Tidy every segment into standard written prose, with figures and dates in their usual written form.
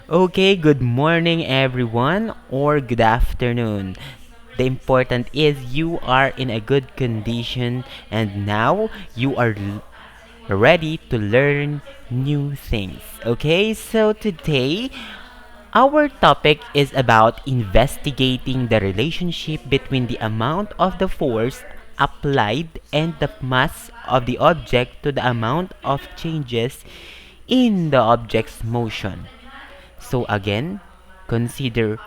Okay, good morning everyone or good afternoon. The important is you are in a good condition and now you are ready to learn new things. Okay, so today our topic is about investigating the relationship between the amount of the force applied and the mass of the object to the amount of changes in the object's motion. So again, consider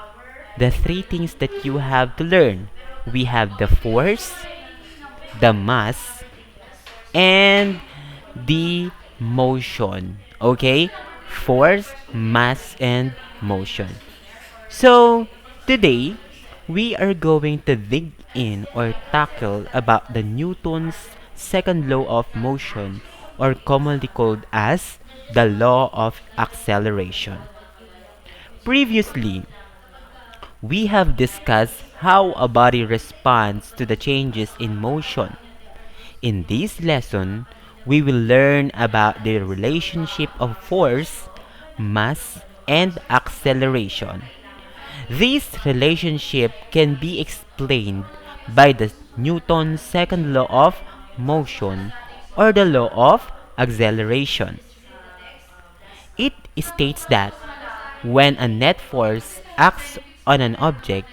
the three things that you have to learn. We have the force, the mass, and the motion. Okay? Force, mass, and motion. So, today, we are going to dig in or tackle about the Newton's second law of motion, or commonly called as the law of acceleration. Previously, we have discussed how a body responds to the changes in motion. In this lesson, we will learn about the relationship of force, mass, and acceleration. This relationship can be explained by the Newton's second law of motion or the law of acceleration. It states that when a net force acts on an object,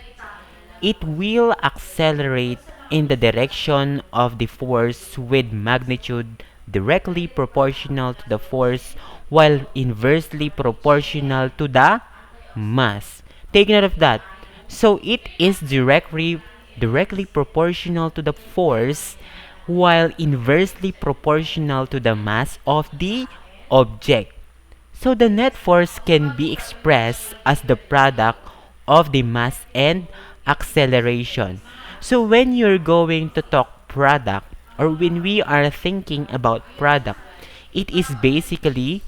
it will accelerate in the direction of the force with magnitude directly proportional to the force while inversely proportional to the mass. Take note of that. So it is directly proportional to the force while inversely proportional to the mass of the object. So the net force can be expressed as the product of the mass and acceleration. So when you're going to talk product or when we are thinking about product, it is basically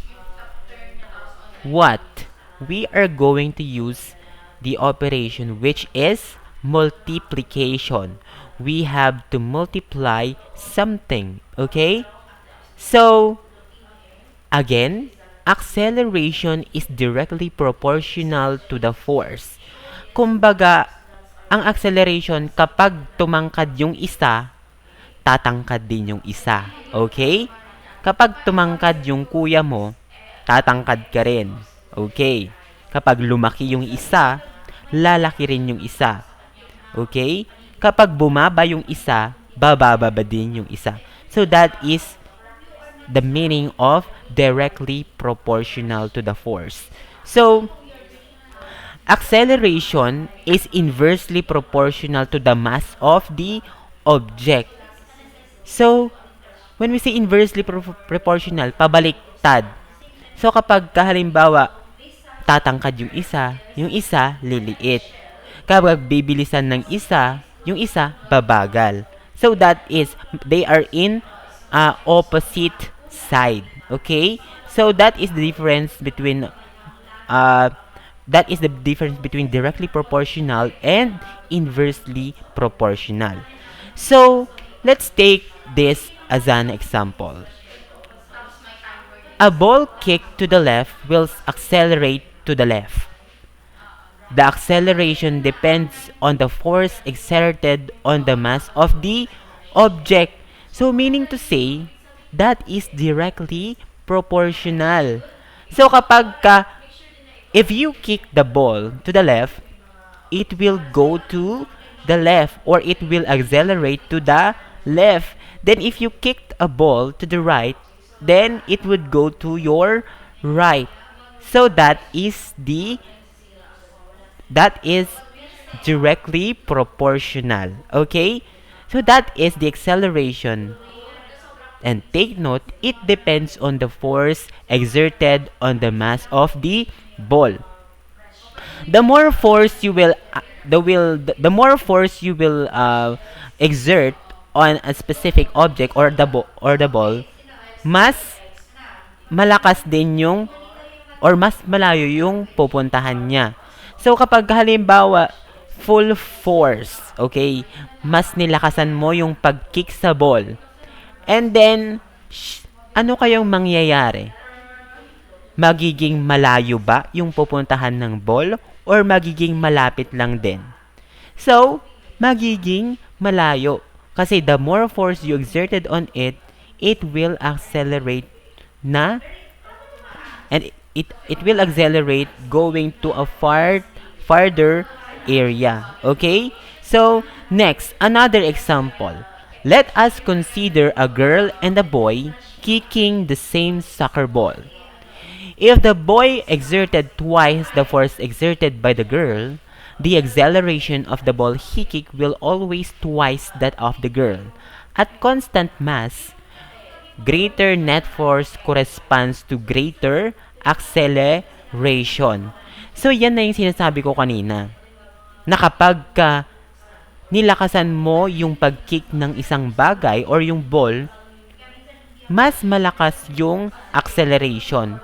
what we are going to use the operation, which is multiplication. We have to multiply something, okay? So again, acceleration is directly proportional to the force. Kumbaga, ang acceleration kapag tumangkad yung isa, tatangkad din yung isa. Okay? Kapag tumangkad yung kuya mo, tatangkad ka rin. Okay? Kapag lumaki yung isa, lalaki rin yung isa. Okay? Kapag bumaba yung isa, bababa din yung isa. So that is the meaning of directly proportional to the force. So, acceleration is inversely proportional to the mass of the object. So, when we say inversely proportional, pabaliktad. So, kapag halimbawa, tatangkad yung isa liliit. Kapag bibilisan ng isa, yung isa babagal. So, that is, they are in opposite side. Okay? So that is the difference between directly proportional and inversely proportional. So let's take this as an example. A ball kicked to the left will accelerate to the left. The acceleration depends on the force exerted on the mass of the object. So meaning to say, that is directly proportional. So if you kick the ball to the left, it will go to the left or it will accelerate to the left. Then if you kicked a ball to the right, then it would go to your right. So that is directly proportional. Okay? So that is the acceleration. And take note, it depends on the force exerted on the mass of the ball. The more force you will exert on a specific object or the ball, mas malakas din yung or mas malayo yung pupuntahan niya. So kapag halimbawa full force, okay, mas nilakasan mo yung pag-kick sa ball. And then ano kayang mangyayari? magiging malayo ba yung pupuntahan ng ball or magiging malapit lang din? So, magiging malayo. Kasi the more force you exerted on it, it will accelerate na and it will accelerate going to a farther area. Okay? So, next, another example. Let us consider a girl and a boy kicking the same soccer ball. If the boy exerted twice the force exerted by the girl, the acceleration of the ball he kicked will always twice that of the girl. At constant mass, greater net force corresponds to greater acceleration. So, yan na yung sinasabi ko kanina. Na kapag nilakasan mo yung pag-kick ng isang bagay or yung ball, mas malakas yung acceleration.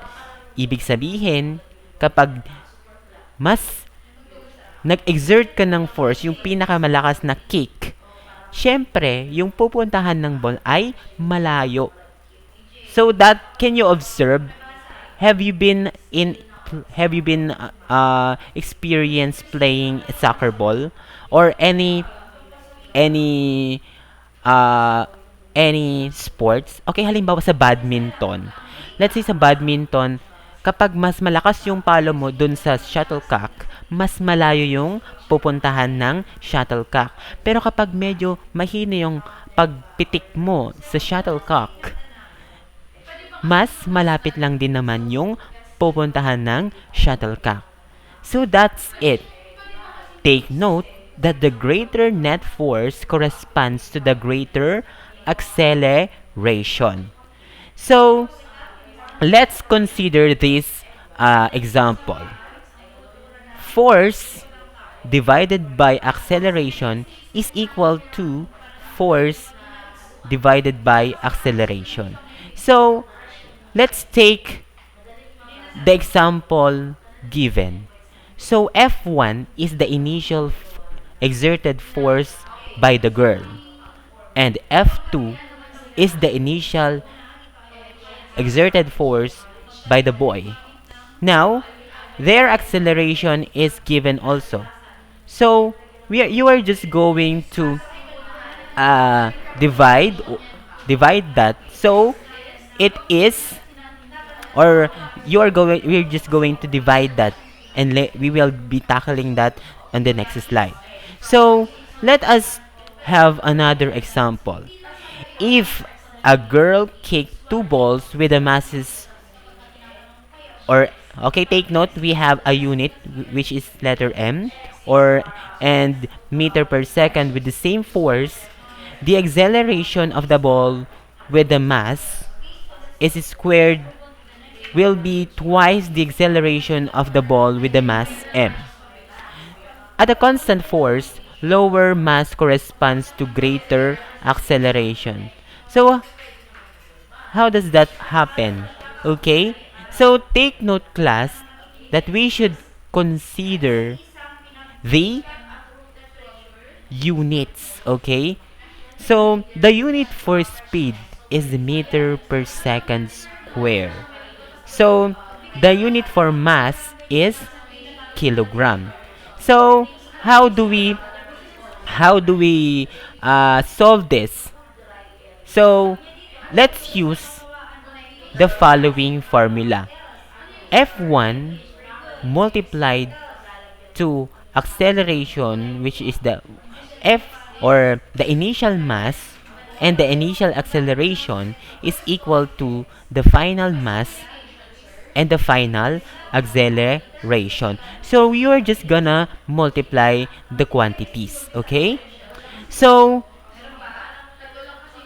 Ibig sabihin, kapag mas nag-exert ka ng force, yung pinakamalakas na kick, syempre, yung pupuntahan ng ball ay malayo. So that, can you observe? Have you been experienced playing soccer ball or any any sports? Okay, halimbawa sa badminton. Let's say sa badminton, kapag mas malakas yung palo mo dun sa shuttlecock, mas malayo yung pupuntahan ng shuttlecock. Pero kapag medyo mahina yung pagpitik mo sa shuttlecock, mas malapit lang din naman yung pupuntahan ng shuttlecock. So that's it. Take note that the greater net force corresponds to the greater acceleration. So, let's consider this example. Force divided by acceleration is equal to force divided by acceleration. So, let's take the example given. So, F1 is the initial exerted force by the girl, and F2 is the initial exerted force by the boy. Now, their acceleration is given also. So, you are just going to divide that. So, it is, or we're just going to divide that, and we will be tackling that on the next slide. So, let us have another example. If a girl kicked two balls with the masses, or okay, take note, we have a unit which is letter M, and meter per second with the same force. The acceleration of the ball with the mass is squared will be twice the acceleration of the ball with the mass M. At a constant force, lower mass corresponds to greater acceleration. So, how does that happen? Okay? So, take note, class, that we should consider the units. Okay? So, the unit for speed is meter per second square. So, the unit for mass is kilogram. So, how do we solve this? So, let's use the following formula. F1 multiplied to acceleration, which is the F, or the initial mass, and the initial acceleration is equal to the final mass and the final acceleration. So, you are just gonna multiply the quantities, okay? So,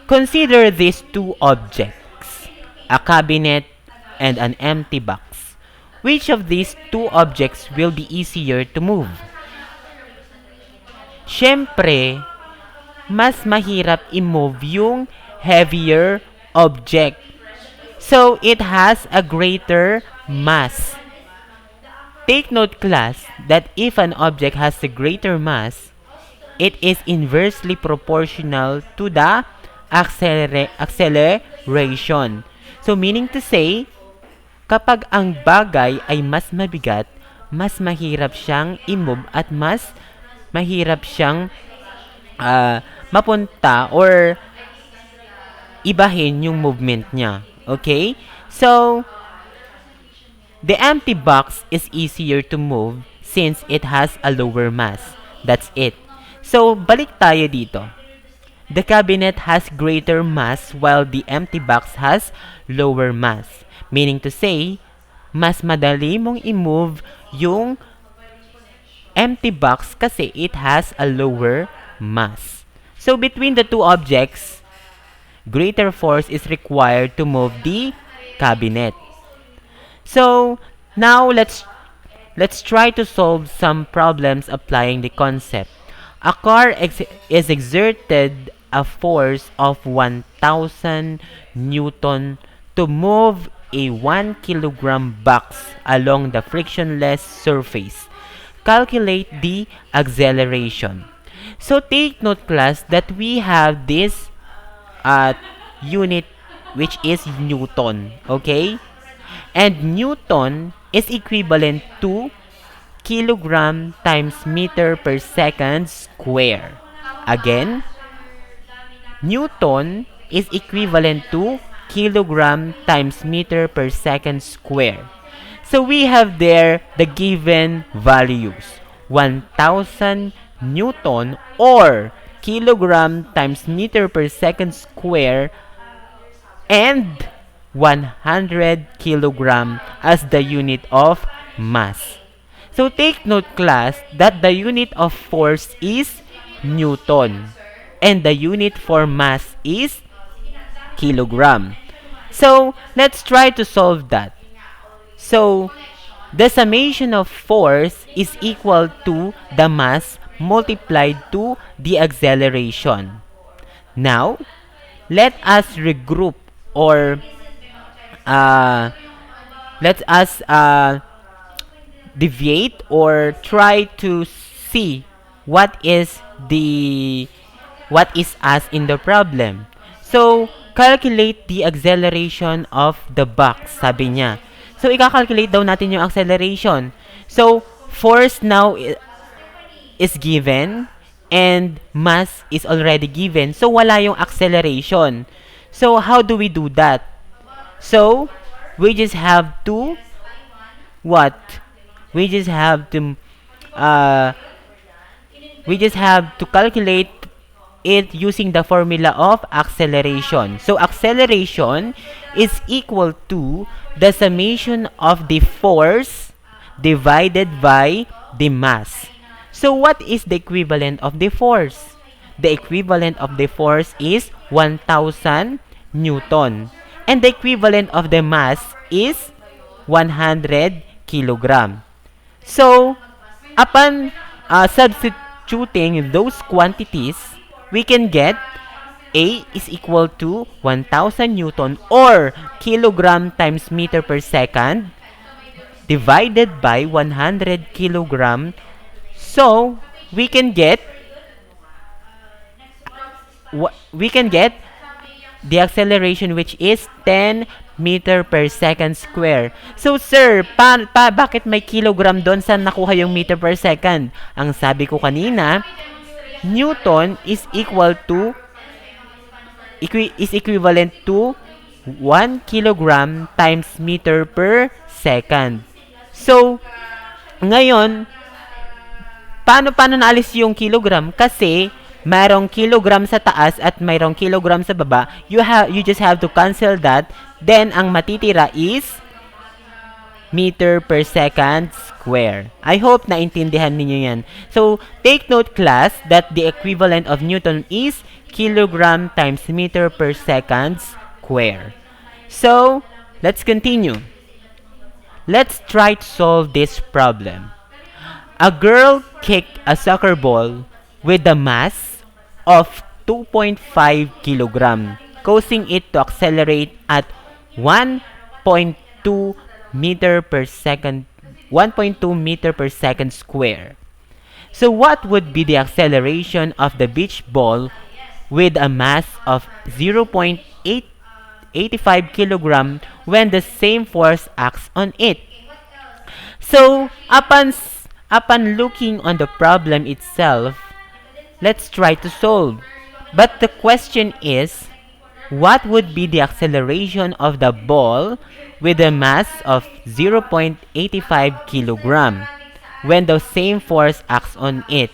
consider these two objects, a cabinet and an empty box. Which of these two objects will be easier to move? Syempre, mas mahirap i-move yung heavier object. So, it has a greater mass. Take note, class, that if an object has a greater mass, it is inversely proportional to the acceleration. So, meaning to say, kapag ang bagay ay mas mabigat, mas mahirap siyang i-move at mas mahirap siyang mapunta or ibahin yung movement niya. Okay? So, the empty box is easier to move since it has a lower mass. That's it. So, balik tayo dito. The cabinet has greater mass while the empty box has lower mass. Meaning to say, mas madali mong i-move yung empty box kasi it has a lower mass. So, between the two objects, greater force is required to move the cabinet. So, now let's try to solve some problems applying the concept. A car is exerted a force of 1,000 Newton to move a 1 kilogram box along the frictionless surface. Calculate the acceleration. So take note, class, that we have this unit which is Newton, okay? And Newton is equivalent to kilogram times meter per second square. Again, Newton is equivalent to kilogram times meter per second square. So we have there the given values. 1,000 Newton or kilogram times meter per second square and 100 kilogram as the unit of mass. So take note, class, that the unit of force is Newton and the unit for mass is kilogram. So let's try to solve that. So the summation of force is equal to the mass multiplied to the acceleration. Now, let us regroup or let us deviate or try to see what is asked in the problem. So, calculate the acceleration of the box, sabi niya. So, i-calculate daw natin yung acceleration. So, force now is given and mass is already given. So, wala yung acceleration. So, how do we do that? So, we just have to what? We just have to calculate it using the formula of acceleration. So, acceleration is equal to the summation of the force divided by the mass. So, what is the equivalent of the force? The equivalent of the force is 1,000 Newton. And the equivalent of the mass is 100 kilogram. So, upon substituting those quantities, we can get A is equal to 1,000 Newton or kilogram times meter per second divided by 100 kilogram. So, we can get the acceleration which is 10 meter per second square. So, sir, bakit may kilogram doon? Saan nakuha yung meter per second? Ang sabi ko kanina, Newton is equivalent to 1 kilogram times meter per second. So, ngayon, paano naalis yung kilogram? Kasi, mayroong kilogram sa taas at mayroong kilogram sa baba. You just have to cancel that. Then, ang matitira is meter per second square. I hope naintindihan ninyo yan. So, take note, class, that the equivalent of Newton is kilogram times meter per second square. So, let's continue. Let's try to solve this problem. A girl kicked a soccer ball with a mass of 2.5 kilogram, causing it to accelerate at 1.2 meter per second square. So what would be the acceleration of the beach ball with a mass of 0.8 kilogram when the same force acts on it. So, upon looking on the problem itself, let's try to solve. But the question is, what would be the acceleration of the ball with a mass of 0.85 kilogram when the same force acts on it?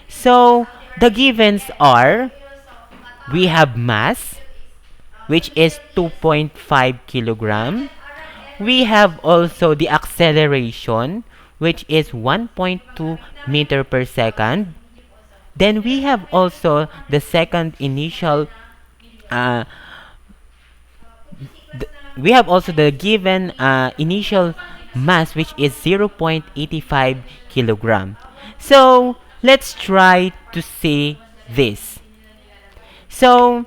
So, the givens are, we have mass, which is 2.5 kilogram. We have also the acceleration, which is 1.2 meter per second. Then we have also the second initial uh, we have also the given initial mass, which is 0.85 kilogram. So let's try to see this. So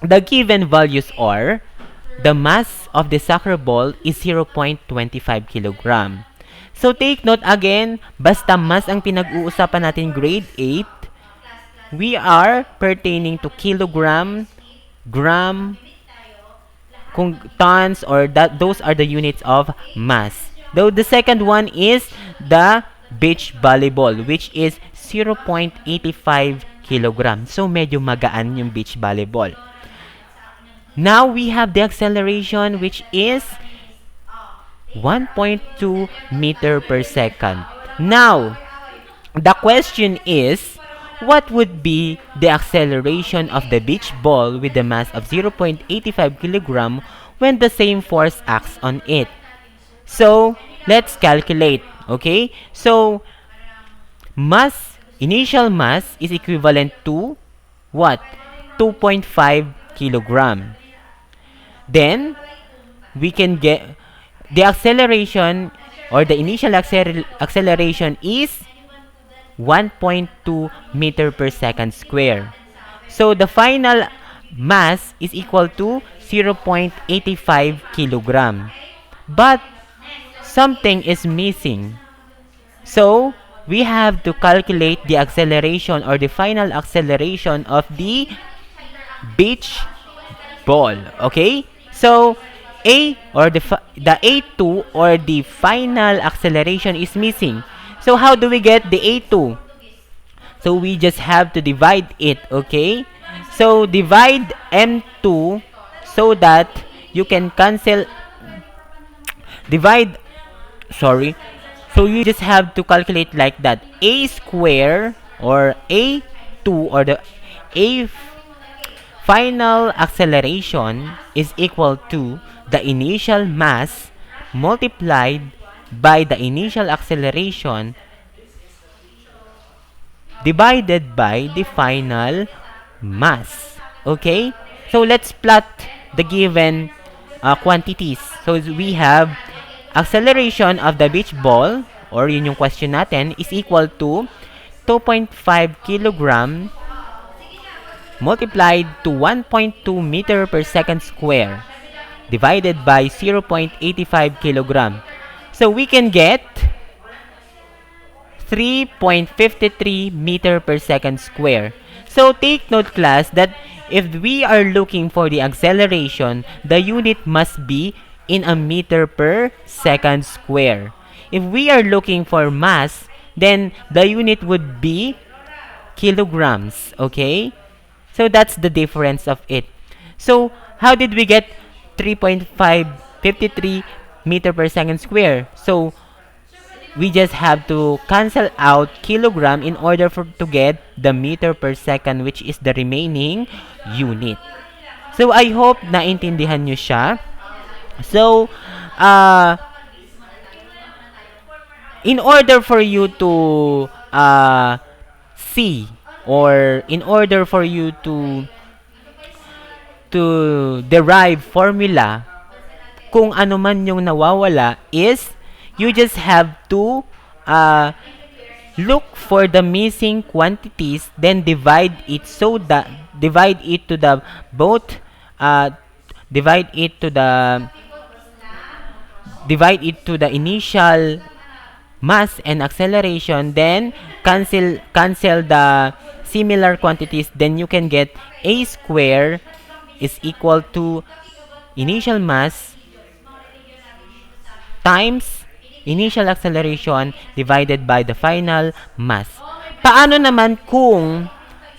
the given values are, the mass of the soccer ball is 0.25 kilogram. So take note again, basta mass ang pinag-uusapan natin grade 8, we are pertaining to kilogram, gram, kung tons, or that those are the units of mass. Though the second one is the beach volleyball, which is 0.85 kilogram. So medyo magaan yung beach volleyball. Now we have the acceleration, which is 1.2 meter per second. Now, the question is, what would be the acceleration of the beach ball with the mass of 0.85 kilogram when the same force acts on it? So, let's calculate, okay? So, initial mass is equivalent to what? 2.5 kilogram. Then, we can get the acceleration, or the initial acceleration is 1.2 meter per second square. So the final mass is equal to 0.85 kilogram. But something is missing. So we have to calculate the acceleration, or the final acceleration of the beach ball. Okay? So the A2, or the final acceleration, is missing. So how do we get the A2? So we just have to divide it, okay? So divide M2 so that you can cancel, so you just have to calculate like that. A square, or A2, or the A final acceleration, is equal to the initial mass multiplied by the initial acceleration divided by the final mass. Okay? So let's plot the given quantities. So we have acceleration of the beach ball, or yun yung question natin, is equal to 2.5 kilogram multiplied to 1.2 meter per second square divided by 0.85 kilogram. So we can get 3.53 meter per second square. So take note, class, that if we are looking for the acceleration, the unit must be in a meter per second square. If we are looking for mass, then the unit would be kilograms. Okay? So that's the difference of it. So how did we get 3.553 meter per second square? So we just have to cancel out kilogram in order to get the meter per second, which is the remaining unit. So I hope naintindihan nyo siya. So in order for you to see, or in order for you to derive formula kung ano man yung nawawala, is you just have to look for the missing quantities, then divide it to the initial mass and acceleration, then cancel the similar quantities, then you can get a square is equal to initial mass times initial acceleration divided by the final mass. Paano naman kung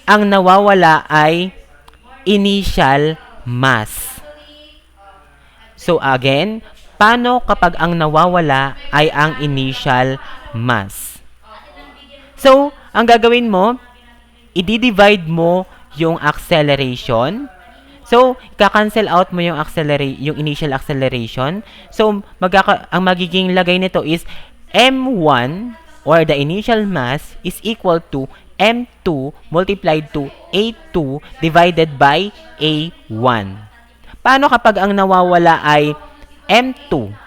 ang nawawala ay initial mass? So again, paano kapag ang nawawala ay ang initial mass? So, ang gagawin mo, i-divide mo yung acceleration. So, ka-cancel out mo yung yung initial acceleration. So, ang magiging lagay nito is m1 or the initial mass is equal to m2 multiplied to a2 divided by a1. Paano kapag ang nawawala ay m2?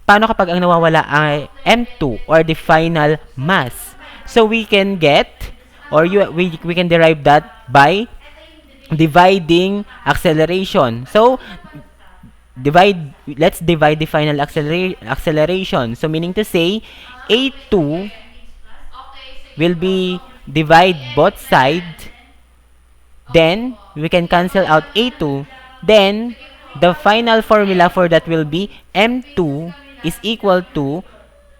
Paano kapag ang nawawala ay m2 or the final mass? So we can get or we can derive that by dividing acceleration. So let's divide the final acceleration. So meaning to say a2 will be divide both sides. Then we can cancel out a2. Then the final formula for that will be m2 is equal to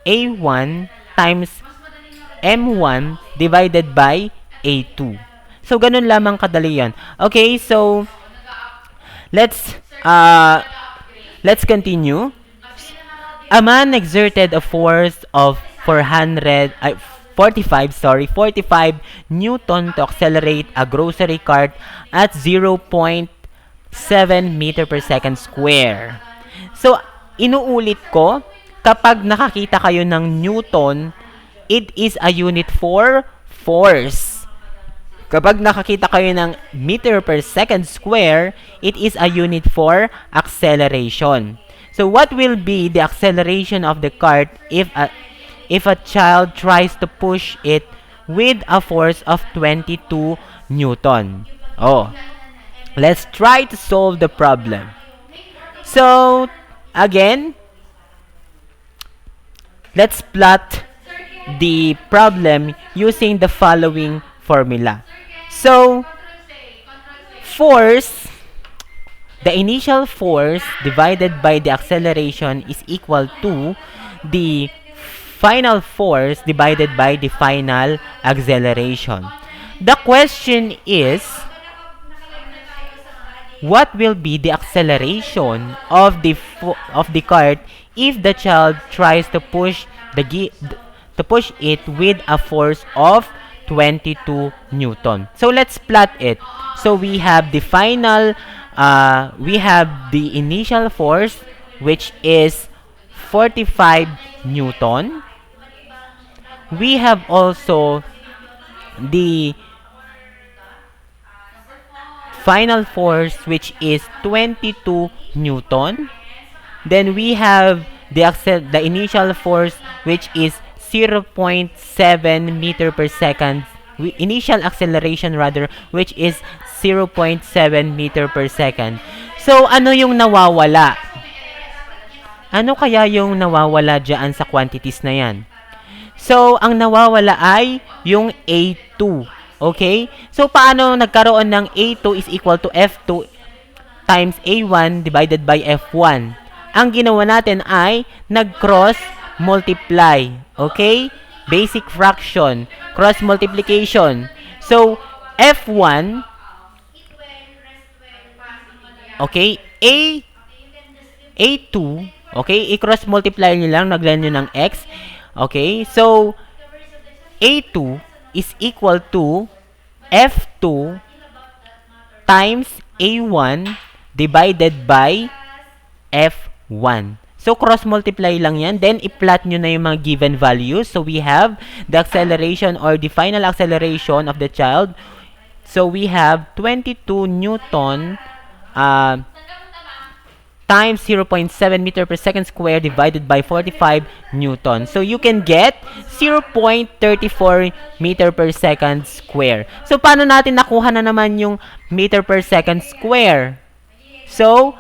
a1 times m1 divided by a2. So, ganun lamang kadali yan. Okay, so, let's continue. A man exerted a force of 45 Newton to accelerate a grocery cart at 0.7 meter per second square. So, inuulit ko, kapag nakakita kayo ng Newton, it is a unit for force. Kapag nakakita kayo ng meter per second square, it is a unit for acceleration. So, what will be the acceleration of the cart if a child tries to push it with a force of 22 Newton? Oh, let's try to solve the problem. So, again, let's plot the problem using the following formula. So, force, the initial force divided by the acceleration is equal to the final force divided by the final acceleration. The question is, what will be the acceleration of the cart if the child tries to push it with a force of 22 Newton? So let's plot it. So we have the initial force, which is 45 Newton. We have also the final force, which is 22 Newton. Then we have the initial force, which is 0.7 meter per second. Initial acceleration rather, which is 0.7 meter per second. So, ano yung nawawala? Ano kaya yung nawawala dyan sa quantities na yan? So, ang nawawala ay yung A2. Okay? So, paano nagkaroon ng A2 is equal to F2 times A1 divided by F1? Ang ginawa natin ay nag-cross multiply. Okay? Basic fraction. Cross multiplication. So, F1, okay, A2, okay, i-cross multiply nyo lang, naglan nyo ng X. Okay? So, A2 is equal to F2 times A1 divided by F1. So, cross-multiply lang yan. Then, i-plot nyo na yung mga given values. So, we have the acceleration or the final acceleration of the child. So, we have 22 Newton times 0.7 meter per second square divided by 45 Newton. So, you can get 0.34 meter per second square. So, paano natin nakuha na naman yung meter per second square? So,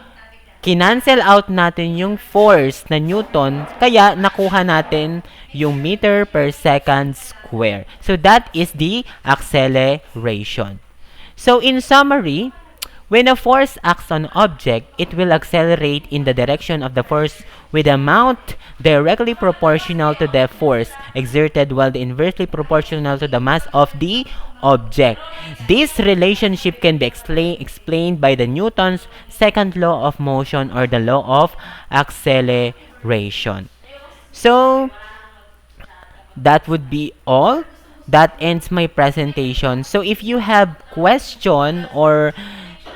kinancel out natin yung force na Newton, kaya nakuha natin yung meter per second square. So, that is the acceleration. So, in summary, When a force acts on an object, it will accelerate in the direction of the force with amount directly proportional to the force exerted while the inversely proportional to the mass of the object. This relationship can be explained by the Newton's second law of motion or the law of acceleration. So, that would be all. That ends my presentation. So if you have question or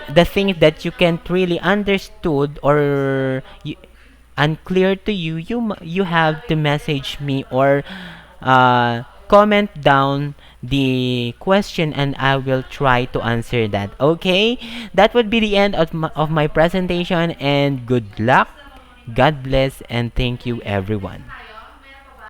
the things that you can't really understood or unclear to you, you have to message me or comment down the question and I will try to answer that. Okay, that would be the end of my presentation, and good luck, God bless, and thank you everyone.